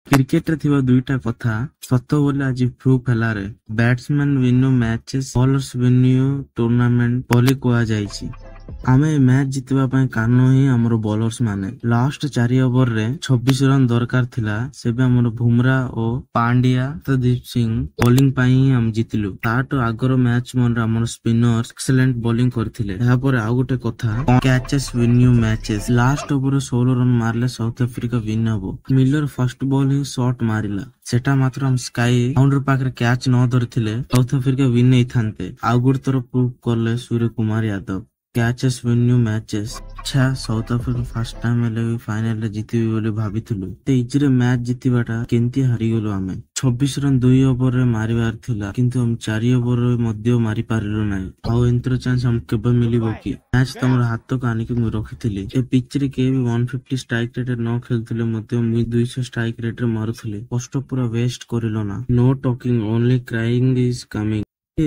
କ୍ରିକେଟରେ ଥିବା ଦୁଇଟା କଥା ସତ ବୋଲି ଆଜି ପ୍ରୁଫ୍ ହେଲା ରେ। Batsman win matches, bowlers win tournament ବୋଲି କୁହାଯାଇଛି। ଆମେ ଏ ମ୍ୟାଚ୍ ଜିତିବା ପାଇଁ କାରଣ ହିଁ ଆମର ବୋଲର୍ସ ମାନେ। ଲାଷ୍ଟ 4 ଓଭରରେ 26 ରନ୍ ଦରକାର ଥିଲା, ସେବେ ଆମର ବୁମରା ଓ ପାଣ୍ଡିଆ ଦୀପ ସିଂ ବୋଲିଂ ପାଇଁ ହିଁ ଆମେ ଜିତିଲୁ। ତାଠୁ ଆଗର ମ୍ୟାଚ୍ ମନରେ ଆମର ସ୍ପିନର୍ସ ଏକ୍ସେଲେଣ୍ଟ ବୋଲିଂ କରିଥିଲେ। ଏହାପରେ ଆଉ ଗୋଟେ କଥା, କ୍ୟାଚେସ୍ ୱିନ୍ ମ୍ୟାଚେସ୍। ଲାଷ୍ଟ ଓଭରରେ 16 ରନ୍ ମାରିଲେ ସାଉଥ ଆଫ୍ରିକା ୱିନ୍ ହବ। ମିଲର ଫାର୍ଷ୍ଟ ବଲ୍ ହିଁ ସଟ୍ ମାରିଲା, ସେଟା ମାତ୍ର ଆମ ସ୍କାଇ ବାଉଣ୍ଡରୀ ପାଖରେ କ୍ୟାଚ୍ ନ ଧରିଥିଲେ ସାଉଥ ଆଫ୍ରିକା ୱିନ୍ ହେଇଥାନ୍ତେ। ଆଉ ଗୋଟେ ଥର ପ୍ରୁଭ୍ କଲେ Surya Kumar Yadav. Catches win matches. ଆଚ୍ଛା, ସାଉଥ ଆଫ୍ରିକା ଫାର୍ଷ୍ଟ ଟାଇମ୍ ହେଲେ ବି ଫାଇନାଲରେ ଜିତିବି ବୋଲି ଭାବିଥିଲୁ, ଏତେ ଇଜିରେ ମ୍ୟାଚ୍ ଜିତିବାଟା କେମିତି ହାରିଗଲୁ ଆମେ। 26 ରନ୍ 2 ଓଭରରେ ମାରିବାର ଥିଲା, କିନ୍ତୁ ଆମେ 4 ଓଭରରେ ମଧ୍ୟ ମାରି ପାରିଲୁ ନାହିଁ। ଆଉ ଏମିତିର ଚାନ୍ସ ଆମକୁ କେବେ ମିଳିବ କି? ମ୍ୟାଚ୍ ତମର ହାତକୁ ଆଣିକି ମୁଁ ରଖିଥିଲି। ଏ ପିଚରେ କେହି ବି 150 ଷ୍ଟ୍ରାଇକ୍ ରେଟ୍ରେ ନ ଖେଳୁଥିଲେ ମଧ୍ୟ ମୁଁ 200 ଷ୍ଟ୍ରାଇକ୍ ରେଟ୍ରେ ମାରୁଥିଲି। କଷ୍ଟ ପୁରା ୱେଷ୍ଟ କରିଲ ନା। No talking, only crying is coming.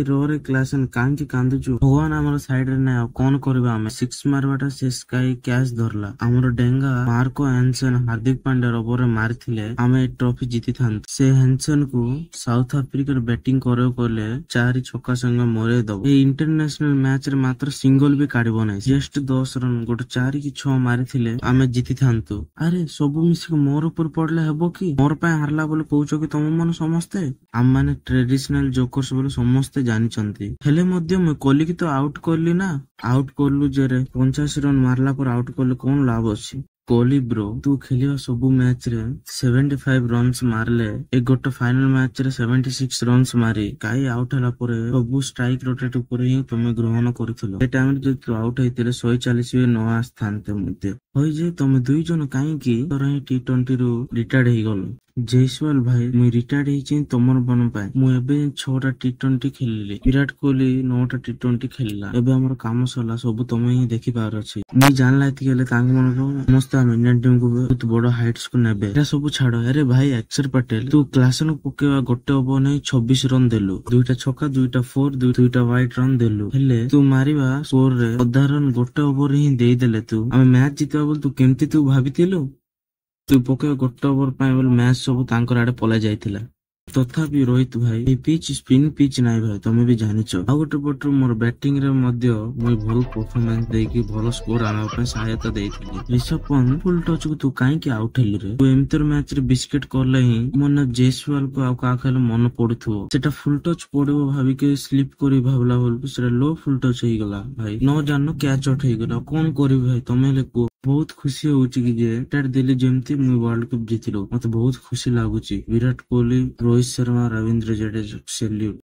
ରୋରେ କ୍ଲାସନ୍ କାହିଁକି କାନ୍ଦୁଛୁ? ଭଗବାନ ଆମର ସାଇଡରେ ନାହିଁ, ଆଉ କଣ କରିବା ଆମେ। ସିକ୍ସ ମାରିବାଟା ସେ ସ୍କାଇ କ୍ୟାଚ୍ ଧରିଲା। ଆମର ଡେଙ୍ଗା ମାର୍କୋ ହେନସନ୍ ହାର୍ଦ୍ଦିକ ପାଣ୍ଡ୍ୟା ଓଭରରେ ମାରିଥିଲେ ଆମେ ଏ ଟ୍ରଫି ଜିତିଥାନ୍ତୁ। ସେ ହେନସନ୍ କୁ ସାଉଥ ଆଫ୍ରିକାର ବ୍ୟାଟିଂ କରିବାକୁ କହିଲେ 4 ଛକା ସାଙ୍ଗେ ମରେଇ ଦବ। ଏଇ ଇଣ୍ଟରନ୍ୟାସନାଲ ମ୍ୟାଚ୍ ରେ ମାତ୍ର ସିଙ୍ଗଲ ବି କାଢିବ ନାହିଁ। ଜଷ୍ଟ 10 ରନ୍, ଗୋଟେ 4 କି 6 ମାରିଥିଲେ ଆମେ ଜିତିଥାନ୍ତୁ। ଆରେ ସବୁ ମିଶିକି ମୋର ଉପରେ ପଡିଲେ ହେବ କି? ମୋର ପାଇଁ ହାରିଲା ବୋଲି କହୁଛ କି ତମ ମାନେ ସମସ୍ତେ? ଆମ ମାନେ ଟ୍ରେଡିସନାଲ ଜୋକର୍ସ ବୋଲି ସମସ୍ତେ ଜାଣିଛନ୍ତି, ହେଲେ ମଧ୍ୟ ମୁଁ କୋହଲିକି ତ ଆଉଟ୍ କଲି ନା। ଆଉଟ୍ କଲୁ ଯେରେ 85 ରନ୍ ମାରିଲା ପରେ ଆଉଟ୍ କଲେ କଣ ଲାଭ ଅଛି? କୋହଲି ବ୍ରୋ, ତୁ ଖେଳିବା ସବୁ ମ୍ୟାଚ୍ ରେ 75 ରନ୍ସ ମାରିଲେ ଏ ଗୋଟେ ଫାଇନାଲ ମ୍ୟାଚ୍ ରେ 76 ରନ୍ସ ମାରି କାଇ ଆଉଟ୍ ହେଲା ପରେ ସବୁ ଷ୍ଟ୍ରାଇକ୍ ରୋଟେଟ୍ ଉପରେ ହିଁ ତମେ ଗ୍ରହଣ କରିଥିଲ। ଏ ଟାଇମ୍ ରେ ଯଦି ତୁ ଆଉଟ୍ ହେଇଥିଲେ 140 ବି ନ ଆସିଥାନ୍ତେ ମଧ୍ୟ। ହଇ ଯେ ତମେ ଦୁଇ ଜଣ କାହିଁକି ତୋର ହିଁ T20 ରୁ ରିଟାୟାର୍ଡ ହେଇଗଲ? ଜୟସୱାଲ ଭାଇ, ମୁଁ ରିଟାୟାର୍ଡ ହେଇଛି ତମର ମନ ପାଇଁ। ମୁଁ ଏବେ 6ଟା T20 ଖେଳିଲି, ବିରାଟ କୋହଲି 9ଟା T20 ଖେଳିଲା। ଏବେ ଆମର କାମ ସରିଲା, ସବୁ ତମେ ହିଁ ଦେଖିବାର ଅଛି। ମୁଁ ଜାଣିଲା ଏତିକି ହେଲେ ତାଙ୍କ ମାନଙ୍କୁ ସମସ୍ତେ ଆମ ଇଣ୍ଡିଆନ୍ ଟିମ୍ କୁ ବହୁତ ବଡ ହାଇଟ୍ସ କୁ ନେବେ। ଏଟା ସବୁ ଛାଡ। ଆରେ ଭାଇ ଅକ୍ଷର ପଟେଲ, ତୁ କ୍ଲାସନ ପକେଇବା ଗୋଟେ ଓଭର ନେଇ 26 ରନ୍ ଦେଲୁ, 2ଟା ଛକା 2ଟା 4 2ଟା ହ୍ୱାଇଟ୍ ରନ୍ ଦେଲୁ, ହେଲେ ତୁ ମାରିବା ସ୍କୋର ରେ ଅଧା ରନ୍ ଗୋଟେ ଓଭର ହିଁ ଦେଇଦେଲେ। ତୁ ଆମେ ମ୍ୟାଚ୍ ଜିତିବା ବୋଲି ତୁ କେମିତି ତୁ ଭାବିଥିଲୁ? ତୁ ପକେଇବା ଗୋଟେ ଓଭର ପାଇଁ ବୋଲି ମ୍ୟାଚ୍ ସବୁ ତାଙ୍କର ଆଡେ ପଳାଇ ଯାଇଥିଲା। ତଥାପି ରୋହିତ ଭାଇ, এই ପିଚ୍ ସ୍ପିନ୍ ପିଚ୍ ନାହିଁ ଭାଇ, ତମେ ବି ଜାଣିଛ। ଆଉ ଗୋଟେ ପଟରୁ ମୋର ବ୍ୟାଟିଂ ରେ ମଧ୍ୟ ମୁଁ ଭଲ ପରଫର୍ମାନ୍ସ ଦେଇକି ଭଲ ସ୍କୋର ଆଣିବା ପାଇଁ ସହାୟତା ଦେଇଥିଲି। ରିଷଭ ପନ୍ଥ ଫୁଲ ଟଚ୍ କୁ ତୁ କାହିଁକି ଆଉଟ୍ ହେଲୁ ରେ? ତୁ ଏମିତିର ମ୍ୟାଚ୍ ରେ ବିସ୍କେଟ କଲେ ହିଁ ମନେ ଜୟସୱାଲ କୁ ଆଉ କାହାକୁ ହେଲେ ମନେ ପଡୁଥିବ। ସେଟା ଫୁଲ ଟଚ୍ ପଡିବ ଭାବିକି ସ୍ଲିପ୍ କରି ଭାବିଲା ବେଳକୁ ସେଟା ଲୋ ଫୁଲ ଟଚ୍ ହେଇଗଲା ଭାଇ। ନ ଜାଣିନ କ୍ୟାଚ୍ ଆଉଟ୍ ହେଇଗଲା। କଣ କରିବି ଭାଇ, ତମେ ହେଲେ କୁହ। ବହୁତ ଖୁସି ହଉଛି କି ଯେ ରିଟାୟାର୍ଡ ଦେଲି ଯେମିତି ମୁଁ ୱାର୍ଲଡ କପ୍ ଜିତିଲୁ, ମତେ ବହୁତ ଖୁସି ଲାଗୁଛି। ବିରାଟ କୋହଲି, ରୋହିତ ଶର୍ମା, ରବୀନ୍ଦ୍ର ଜାଡେଜା, ସେଲ୍ୟୁଟ।